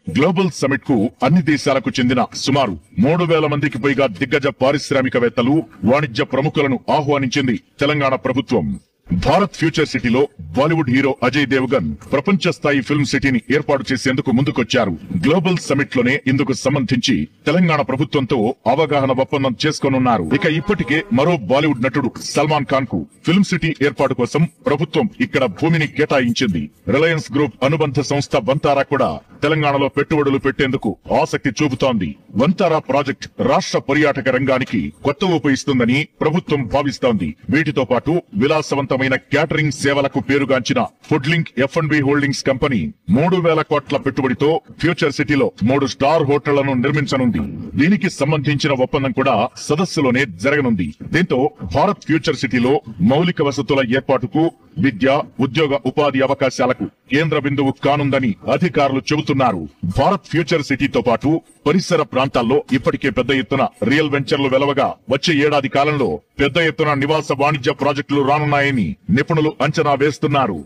Global summit కు అన్ని దేశాలకు చెందిన సుమారు 3000 మందికి పైగా దిగ్గజ పారిశ్రామికవేత్తలు, వాణిజ్య ప్రముఖులను ఆహ్వానించింది తెలంగాణ ప్రభుత్వం. భారత్ ఫ్యూచర్ సిటీలో బాలీవుడ్ హీరో అజయ్ దేవగన్ ప్రపంచ స్థాయి ఫిల్మ్ సిటీని ఏర్పాటు చేసేందుకు ముందుకొచ్చారు. గ్లోబల్ సమిట్ లోనే ఇందుకు సంబంధించి తెలంగాణ ప్రభుత్వంతో అవగాహన ఒప్పందం చేసుకోనున్నారు. ఇక ఇప్పటికే మరో బాలీవుడ్ నటుడు సల్మాన్ ఖాన్ కు ఫిల్మ్ సిటీ ఏర్పాటు కోసం ప్రభుత్వం ఇక్కడ భూమిని కేటాయించింది. రిలయన్స్ గ్రూప్ అనుబంధ సంస్థ వంతారా కూడా తెలంగాణలో పెట్టుబడులు పెట్టేందుకు ఆసక్తి చూపుతోంది. వంతారా ప్రాజెక్ట్ రాష్ట్ర పర్యాటక రంగానికి కొత్త ఊపు ఇస్తుందని ప్రభుత్వం భావిస్తోంది. వీటితో పాటు విలాసవంతమైన క్యాటరింగ్ సేవలకు పేరుగాంచిన ఫుడ్లింక్ F&B హోల్డింగ్స్ కంపెనీ 3000 కోట్ల పెట్టుబడితో ఫ్యూచర్ సిటీలో 3 స్టార్ హోటళ్లను నిర్మించనుంది. దీనికి సంబంధించిన ఒప్పందం కూడా సదస్సులోనే జరగనుంది. దీంతో భారత్ ఫ్యూచర్ సిటీలో మౌలిక వసతుల ఏర్పాటుకు, విద్య, ఉద్యోగ ఉపాధి అవకాశాలకు కేంద్ర బిందువు కానుందని అధికారులు చెబుతున్నారు. భారత్ ఫ్యూచర్ సిటీతో పాటు పరిసర ప్రాంతాల్లో ఇప్పటికే పెద్ద ఎత్తున రియల్ వెంచర్లు వెలవగా వచ్చే ఏడాది కాలంలో పెద్ద ఎత్తున నివాస వాణిజ్య ప్రాజెక్టులు రానున్నాయని నిపుణులు అంచనా వేస్తున్నారు.